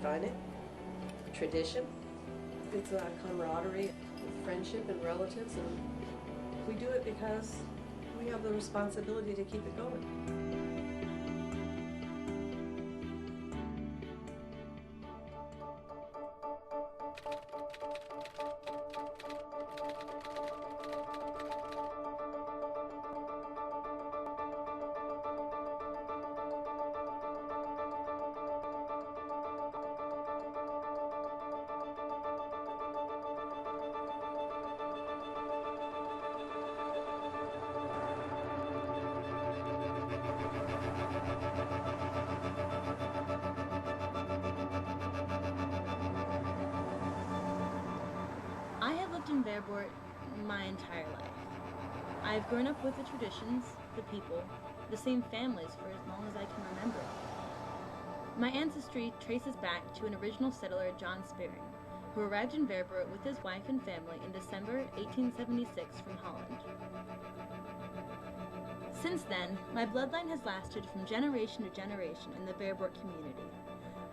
define it. Tradition. It's a camaraderie, friendship, and relatives, and we do it because we have the responsibility to keep it going. I have lived in Verboort my entire life. I've grown up with the traditions, the people, the same families for as long as I can remember. My ancestry traces back to an original settler, John Spearing, who arrived in Verboort with his wife and family in December 1876 from Holland. Since then, my bloodline has lasted from generation to generation in the Verboort community,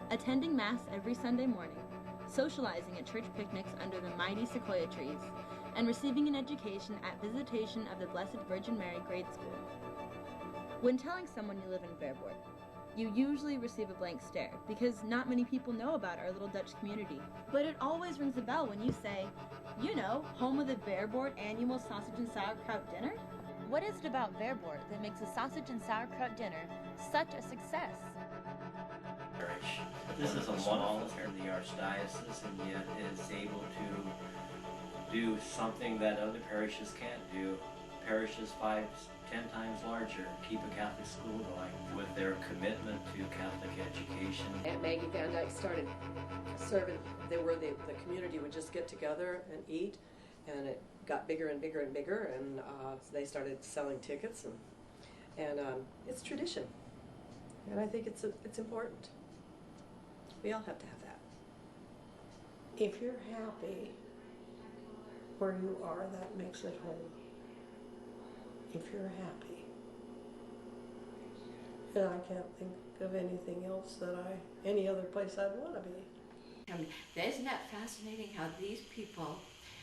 attending Mass every Sunday morning, socializing at church picnics under the mighty sequoia trees, and receiving an education at Visitation of the Blessed Virgin Mary Grade School. When telling someone you live in Verboort, you usually receive a blank stare because not many people know about our little Dutch community. But it always rings a bell when you say, you know, home of the Verboort annual sausage and sauerkraut dinner? What is it about Verboort that makes a sausage and sauerkraut dinner such a success? This is a one-all in the Archdiocese, and yet is able to do something that other parishes can't do. Parishes 5-10 times larger keep a Catholic school going with their commitment to Catholic education. Aunt Maggie Van Dyke started serving. The community would just get together and eat, and it got bigger and bigger and bigger, and they started selling tickets, and it's tradition, and I think it's important. We all have to have that. If you're happy where you are, that makes it home. If you're happy. And I can't think of anything else any other place I'd want to be. Isn't that fascinating how these people,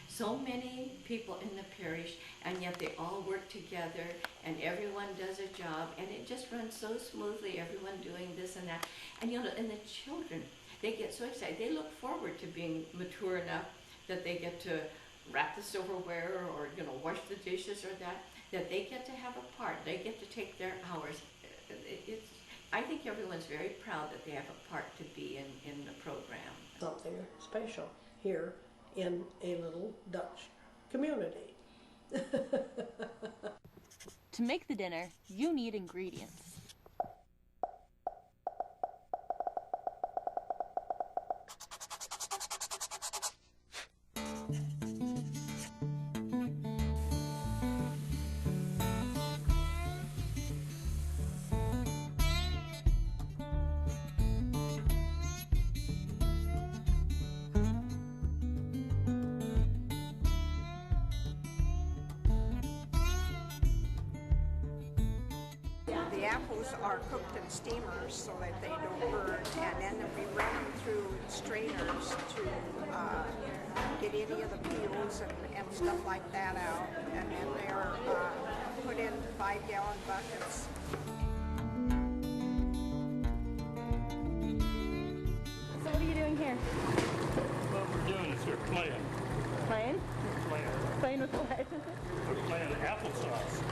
so many people in the parish, and yet they all work together and everyone does a job and it just runs so smoothly, everyone doing this and that. And and the children, they get so excited. They look forward to being mature enough that they get to wrap the silverware or wash the dishes or that they get to have a part. They get to take their hours. I think everyone's very proud that they have a part to be in the program. Something special here in a little Dutch community. To make the dinner, you need ingredients. The apples are cooked in steamers so that they don't burn, and then we run them through strainers to get any of the peels and stuff like that out, and then they're put in 5-gallon buckets. So what are you doing here? What we're doing is we're playing. Playing? Playing with what? We're playing applesauce.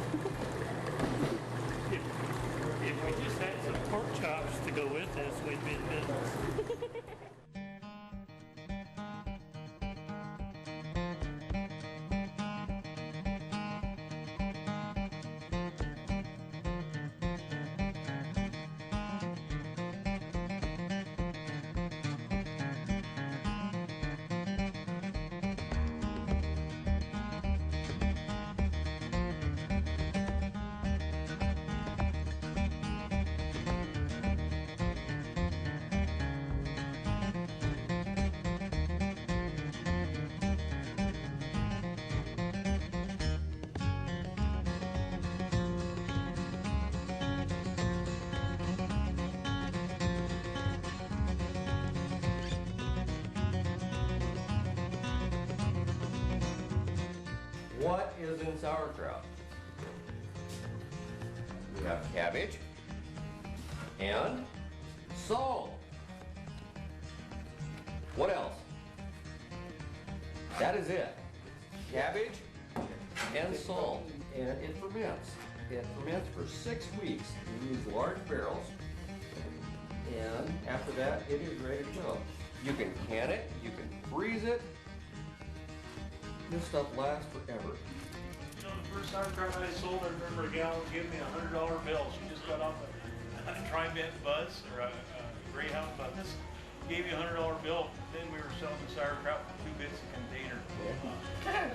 If we just had some pork chops to go with this, we'd be in business. What is in sauerkraut? We have cabbage and salt. What else? That is it. Cabbage and salt. And it ferments. It ferments for 6 weeks. We use large barrels. And after that, it is ready to go. You can can it, you can freeze it. This stuff lasts forever. You know, the first sauerkraut I sold, I remember a gal gave me $100 bill. She just got off a Tri-Mint bus or a Greyhound bus. Gave you $100 bill. Then we were selling the sauerkraut for 2 bits a container.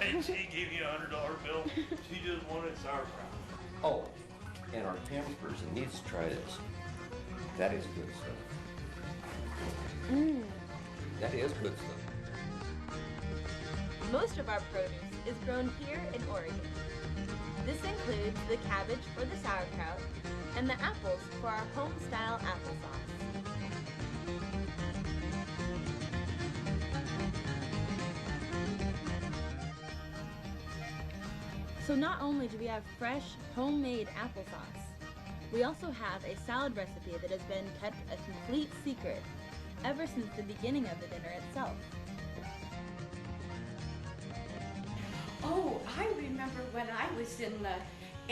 And she gave you a $100 bill. She just wanted sauerkraut. Oh, and our Pam's person needs to try this. That is good stuff. That is good stuff. Most of our produce is grown here in Oregon. This includes the cabbage for the sauerkraut and the apples for our home-style applesauce. So not only do we have fresh, homemade applesauce, we also have a salad recipe that has been kept a complete secret ever since the beginning of the dinner itself. Oh, I remember when I was in the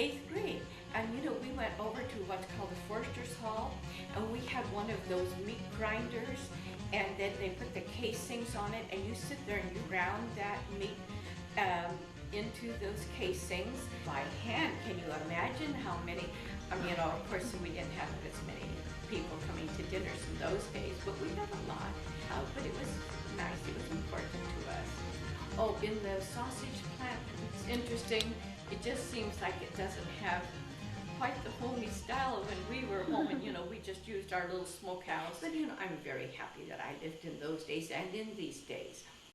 8th grade, and you know, we went over to what's called the Forster's Hall, and we had one of those meat grinders, and then they put the casings on it, and you sit there and you ground that meat into those casings by hand. Can you imagine how many? You know, of course, we didn't have as many people coming to dinners in those days, but we had a lot. But it was nice. It was important to us. Oh, in the sausage plant, it's interesting. It just seems like it doesn't have quite the homey style of when we were home, and you know, we just used our little smokehouse. But you know, I'm very happy that I lived in those days and in these days.